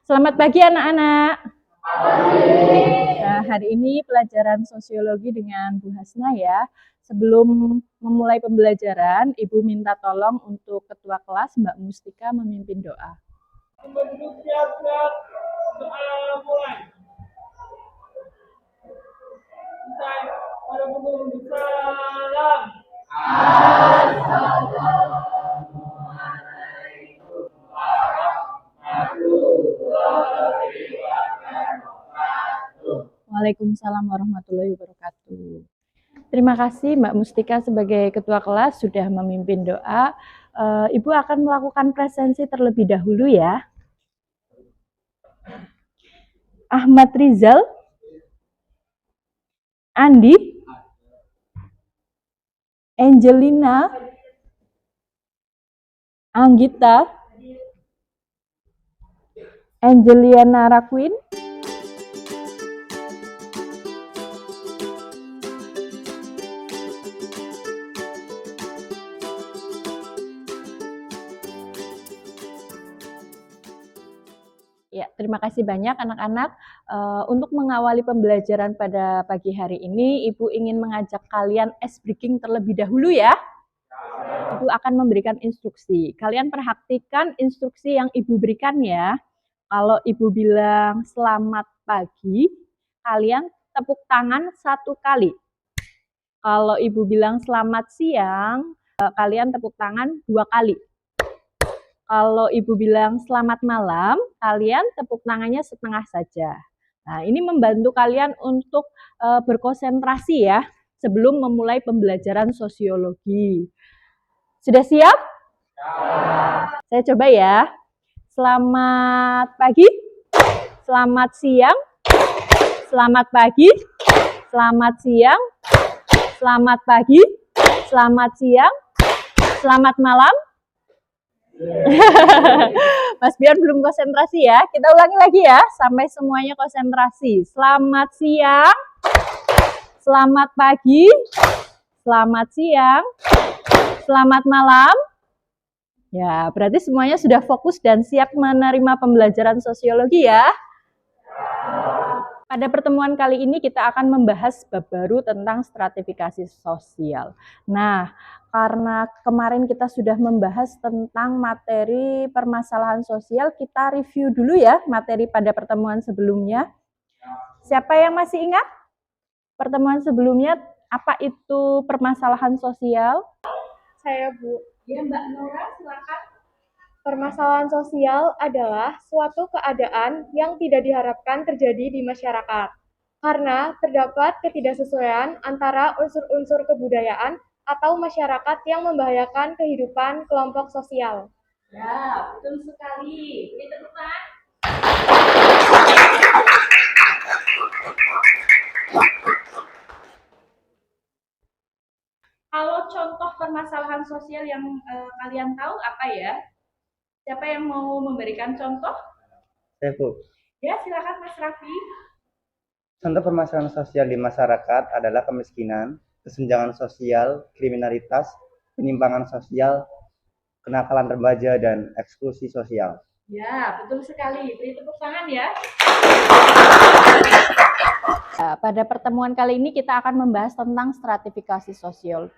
Selamat pagi anak-anak. Nah, hari ini pelajaran sosiologi dengan Bu Hasna ya. Sebelum memulai pembelajaran, Ibu minta tolong untuk Ketua Kelas Mbak Mustika memimpin doa. Siap-siap, doa mulai. Para pengunjung salam. Assalamualaikum warahmatullahi wabarakatuh. Waalaikumsalam warahmatullahi wabarakatuh. Terima kasih Mbak Mustika sebagai Ketua Kelas sudah memimpin doa. Ibu akan melakukan presensi terlebih dahulu ya. Ahmad Rizal, Andi, Angelina, Anggita, Angeliana Rakwin, ya, terima kasih banyak anak-anak. Untuk mengawali pembelajaran pada pagi hari ini, Ibu ingin mengajak kalian ice breaking terlebih dahulu ya. Ibu akan memberikan instruksi. Kalian perhatikan instruksi yang Ibu berikan ya. Kalau Ibu bilang selamat pagi, kalian tepuk tangan 1 kali. Kalau Ibu bilang selamat siang, kalian tepuk tangan 2 kali. Kalau Ibu bilang selamat malam, kalian tepuk tangannya setengah saja. Nah, ini membantu kalian untuk berkonsentrasi ya, sebelum memulai pembelajaran sosiologi. Sudah siap? Ya. Saya coba ya. Selamat pagi, selamat siang, selamat pagi, selamat siang, selamat pagi, selamat siang, selamat malam. Mas Bian belum konsentrasi ya. Kita ulangi lagi ya, sampai semuanya konsentrasi. Selamat siang, selamat pagi, selamat siang, selamat malam. Ya, berarti semuanya sudah fokus dan siap menerima pembelajaran sosiologi ya. Pada pertemuan kali ini kita akan membahas bab baru tentang stratifikasi sosial. Nah, karena kemarin kita sudah membahas tentang materi permasalahan sosial, kita review dulu ya materi pada pertemuan sebelumnya. Siapa yang masih ingat pertemuan sebelumnya apa itu permasalahan sosial? Saya, Bu. Ya, Mbak Nora, silakan. Permasalahan sosial adalah suatu keadaan yang tidak diharapkan terjadi di masyarakat, karena terdapat ketidaksesuaian antara unsur-unsur kebudayaan atau masyarakat yang membahayakan kehidupan kelompok sosial. Ya, betul sekali. Beri tepuk tangan. Kalau contoh permasalahan sosial yang kalian tahu apa ya? Siapa yang mau memberikan contoh? Saya, Bu. Ya, silakan Mas Raffi. Contoh permasalahan sosial di masyarakat adalah kemiskinan, kesenjangan sosial, kriminalitas, penyimpangan sosial, kenakalan remaja, dan eksklusi sosial. Ya, betul sekali. Beri tepuk tangan ya. Pada pertemuan kali ini kita akan membahas tentang stratifikasi sosial.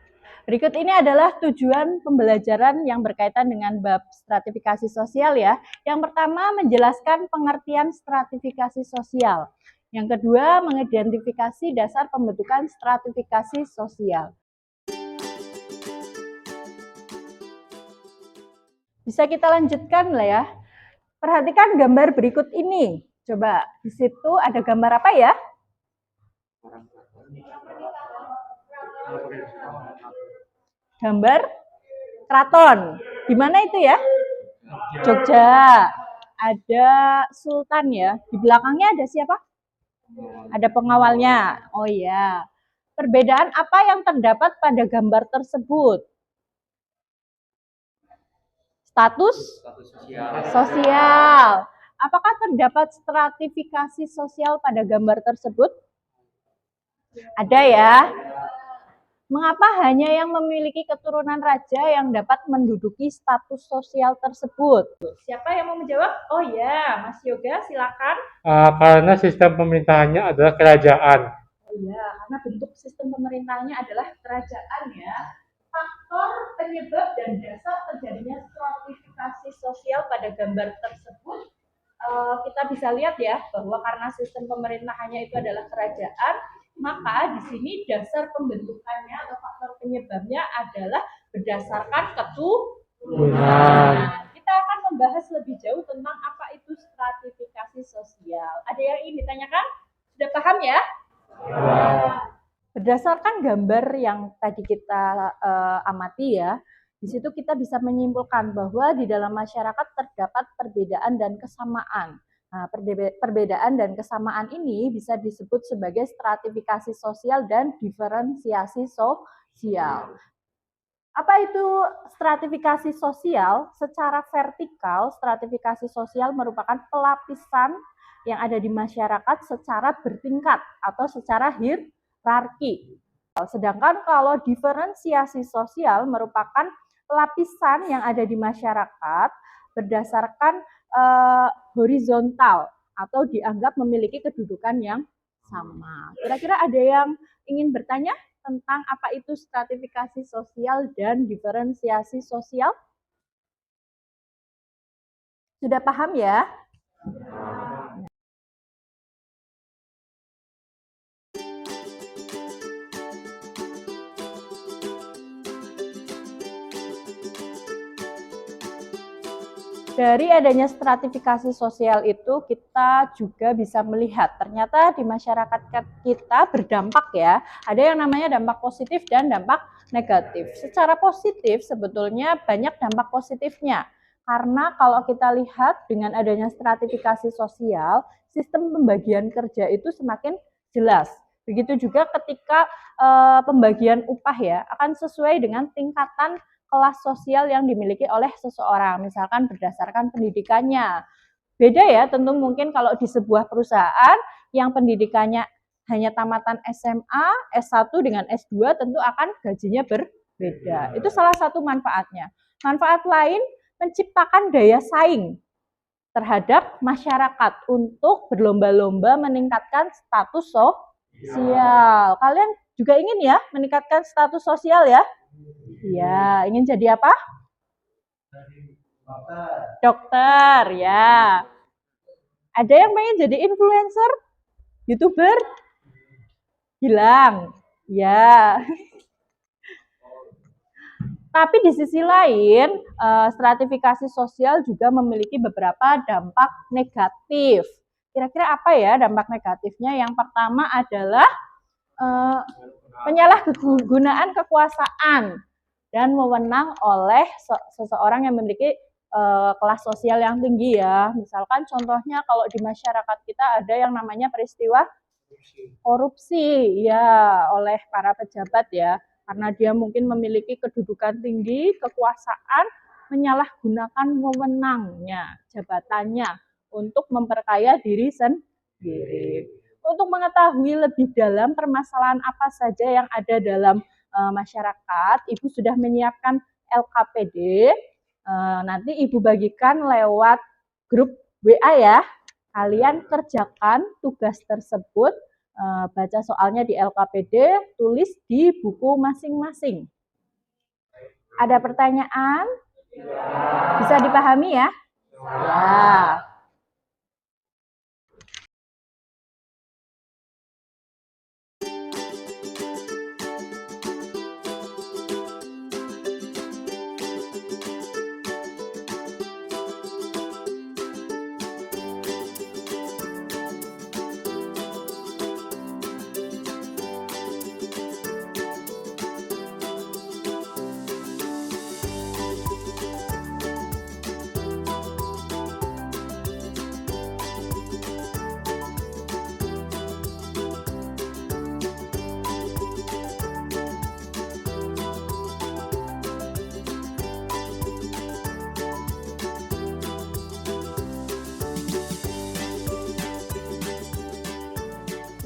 Berikut ini adalah tujuan pembelajaran yang berkaitan dengan bab stratifikasi sosial ya. Yang pertama, menjelaskan pengertian stratifikasi sosial. Yang kedua, mengidentifikasi dasar pembentukan stratifikasi sosial. Bisa kita lanjutkan lah ya. Perhatikan gambar berikut ini. Coba, di situ ada gambar apa ya? Gambar keraton. Di mana itu ya? Jogja. Ada sultan ya. Di belakangnya ada siapa? Ada pengawalnya. Oh iya. Perbedaan apa yang terdapat pada gambar tersebut? Status sosial. Apakah terdapat stratifikasi sosial pada gambar tersebut? Ada ya. Mengapa hanya yang memiliki keturunan raja yang dapat menduduki status sosial tersebut? Siapa yang mau menjawab? Oh ya, Mas Yoga, silakan. Karena sistem pemerintahannya adalah kerajaan. Oh iya, karena bentuk sistem pemerintahannya adalah kerajaan ya. Faktor penyebab dan dasar terjadinya stratifikasi sosial pada gambar tersebut kita bisa lihat ya bahwa karena sistem pemerintahannya itu adalah kerajaan, maka di sini dasar pembentukannya atau faktor penyebabnya adalah berdasarkan keturunan. Kita akan membahas lebih jauh tentang apa itu stratifikasi sosial. Ada yang ingin ditanyakan? Sudah paham ya? Berdasarkan gambar yang tadi kita amati ya, di situ kita bisa menyimpulkan bahwa di dalam masyarakat terdapat perbedaan dan kesamaan. Nah, perbedaan dan kesamaan ini bisa disebut sebagai stratifikasi sosial dan diferensiasi sosial. Apa itu stratifikasi sosial? Secara vertikal, stratifikasi sosial merupakan pelapisan yang ada di masyarakat secara bertingkat atau secara hierarki. Sedangkan kalau diferensiasi sosial merupakan lapisan yang ada di masyarakat berdasarkan horizontal atau dianggap memiliki kedudukan yang sama. Kira-kira ada yang ingin bertanya tentang apa itu stratifikasi sosial dan diferensiasi sosial? Sudah paham ya? Dari adanya stratifikasi sosial itu kita juga bisa melihat ternyata di masyarakat kita berdampak ya. Ada yang namanya dampak positif dan dampak negatif. Secara positif sebetulnya banyak dampak positifnya. Karena kalau kita lihat dengan adanya stratifikasi sosial, sistem pembagian kerja itu semakin jelas. Begitu juga ketika pembagian upah ya, akan sesuai dengan tingkatan kelas sosial yang dimiliki oleh seseorang, misalkan berdasarkan pendidikannya. Beda ya, tentu mungkin kalau di sebuah perusahaan yang pendidikannya hanya tamatan SMA, S1 dengan S2 tentu akan gajinya berbeda. Itu salah satu manfaatnya. Manfaat lain, menciptakan daya saing terhadap masyarakat untuk berlomba-lomba meningkatkan status sosial. Kalian juga ingin ya meningkatkan status sosial ya? Ya, ingin jadi apa? Dokter, ya. Ada yang pengen jadi influencer? YouTuber? Hilang. Ya. Tapi di sisi lain, stratifikasi sosial juga memiliki beberapa dampak negatif. Kira-kira apa ya dampak negatifnya? Yang pertama adalah penyalahgunaan kekuasaan dan wewenang oleh seseorang yang memiliki kelas sosial yang tinggi ya. Misalkan contohnya kalau di masyarakat kita ada yang namanya peristiwa korupsi ya oleh para pejabat ya. Karena dia mungkin memiliki kedudukan tinggi, kekuasaan, menyalahgunakan wewenangnya, jabatannya untuk memperkaya diri sendiri. Untuk mengetahui lebih dalam permasalahan apa saja yang ada dalam masyarakat, Ibu sudah menyiapkan LKPD. Nanti Ibu bagikan lewat grup WA ya. Kalian kerjakan tugas tersebut, baca soalnya di LKPD, tulis di buku masing-masing. Ada pertanyaan? Bisa dipahami ya? Ya.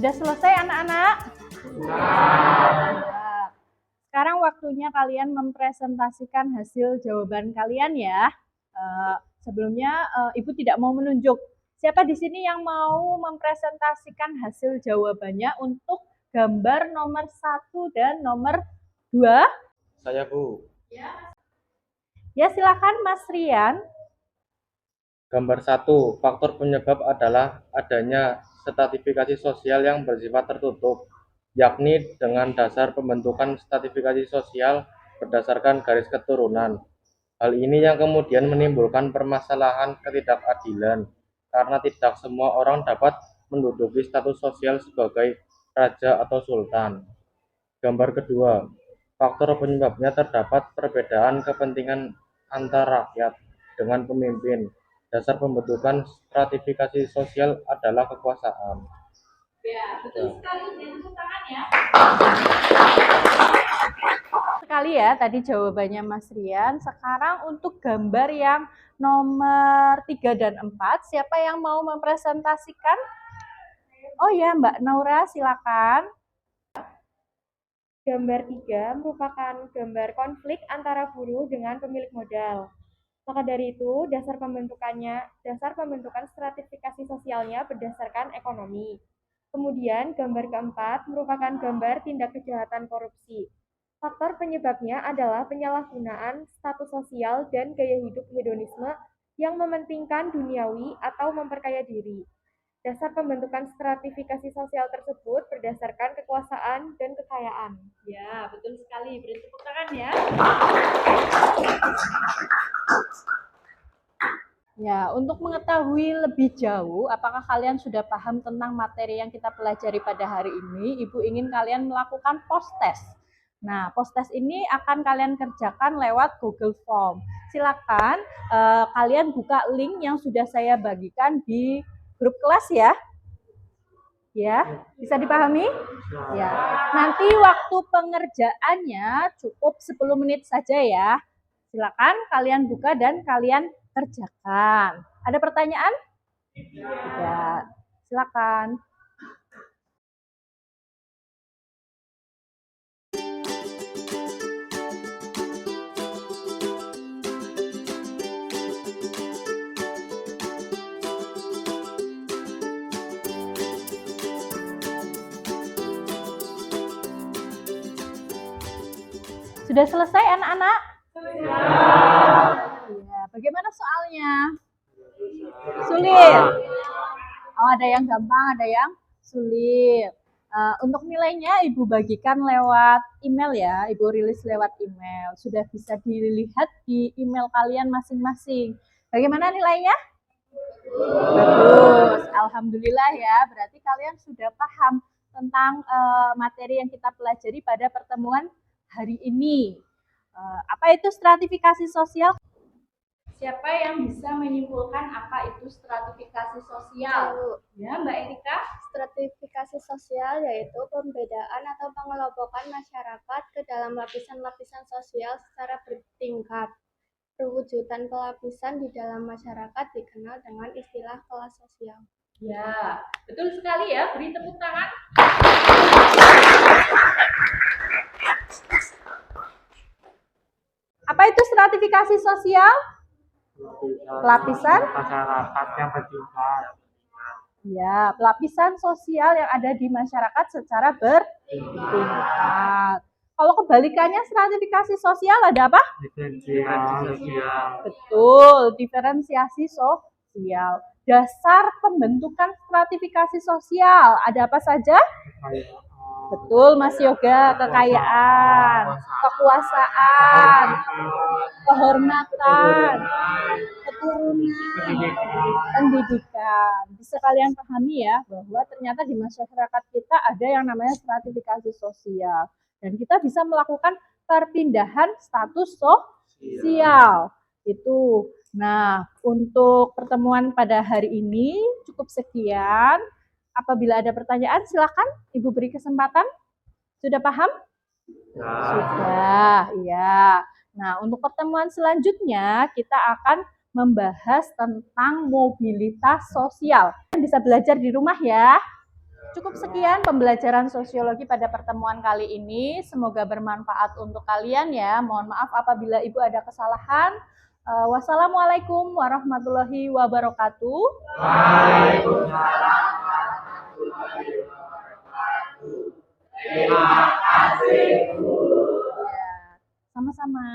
Sudah selesai anak-anak? Sudah. waktunya kalian mempresentasikan hasil jawaban kalian ya. Sebelumnya Ibu tidak mau menunjuk. Siapa di sini yang mau mempresentasikan hasil jawabannya untuk gambar nomor 1 dan nomor 2? Saya, Bu. Ya, silakan Mas Rian. Gambar 1, faktor penyebab adalah adanya stratifikasi sosial yang bersifat tertutup, yakni dengan dasar pembentukan stratifikasi sosial berdasarkan garis keturunan. Hal ini yang kemudian menimbulkan permasalahan ketidakadilan, karena tidak semua orang dapat menduduki status sosial sebagai raja atau sultan. Gambar kedua, faktor penyebabnya terdapat perbedaan kepentingan antar rakyat dengan pemimpin. Dasar pembentukan stratifikasi sosial adalah kekuasaan. Ya, betul sekali. Tepuk tangan ya. Sekali ya tadi jawabannya Mas Rian. Sekarang untuk gambar yang nomor 3 dan 4, siapa yang mau mempresentasikan? Oh ya, Mbak Naura, silakan. Gambar 3 merupakan gambar konflik antara buruh dengan pemilik modal. Maka dari itu, dasar pembentukan stratifikasi sosialnya berdasarkan ekonomi. Kemudian, gambar keempat merupakan gambar tindak kejahatan korupsi. Faktor penyebabnya adalah penyalahgunaan status sosial dan gaya hidup hedonisme yang mementingkan duniawi atau memperkaya diri. Dasar pembentukan stratifikasi sosial tersebut berdasarkan kekuasaan dan kekayaan. Ya, betul sekali. Beri tepuk tangan ya. Ya, untuk mengetahui lebih jauh, apakah kalian sudah paham tentang materi yang kita pelajari pada hari ini? Ibu ingin kalian melakukan post-test. Nah, post-test ini akan kalian kerjakan lewat Google Form. Silakan kalian buka link yang sudah saya bagikan di grup kelas ya. Ya, bisa dipahami? Ya. Nanti waktu pengerjaannya cukup 10 menit saja ya. Silakan kalian buka dan kalian kerjakan. Ada pertanyaan? Tidak. Silakan. Sudah selesai anak-anak? Ya, bagaimana soalnya? Sulit. Oh, ada yang gampang, ada yang sulit. Untuk nilainya Ibu bagikan lewat email ya, Ibu rilis lewat email. Sudah bisa dilihat di email kalian masing-masing. Bagaimana nilainya? Bagus, alhamdulillah ya. Berarti kalian sudah paham tentang materi yang kita pelajari pada pertemuan hari ini. Apa itu stratifikasi sosial? Siapa yang bisa menyimpulkan apa itu stratifikasi sosial? Ya, Mbak Erika. Stratifikasi sosial yaitu pembedaan atau pengelompokan masyarakat ke dalam lapisan-lapisan sosial secara bertingkat. Perwujudan pelapisan di dalam masyarakat dikenal dengan istilah kelas sosial. Ya, betul sekali ya. Beri tepuk tangan. Apa itu stratifikasi sosial? Pelapisan masyarakat yang bertingkat. Ya, pelapisan sosial yang ada di masyarakat secara bertingkat. Kalau kebalikannya stratifikasi sosial ada apa? Betul, diferensiasi sosial. Dasar pembentukan stratifikasi sosial ada apa saja? Betul, Mas Yoga, kekayaan, kekuasaan, kehormatan, keturunan, pendidikan. Bisa kalian pahami ya bahwa ternyata di masyarakat kita ada yang namanya stratifikasi sosial. Dan kita bisa melakukan perpindahan status sosial. Itu. Nah, untuk pertemuan pada hari ini cukup sekian. Apabila ada pertanyaan, silakan Ibu beri kesempatan. Sudah paham? Ya. Sudah, ya. Nah, untuk pertemuan selanjutnya kita akan membahas tentang mobilitas sosial. Bisa belajar di rumah ya. Cukup sekian pembelajaran sosiologi pada pertemuan kali ini. Semoga bermanfaat untuk kalian ya. Mohon maaf apabila Ibu ada kesalahan. Wassalamualaikum warahmatullahi wabarakatuh. Waalaikumsalam warahmatullahi wabarakatuh. Terima kasih, Bu. Ya, sama-sama.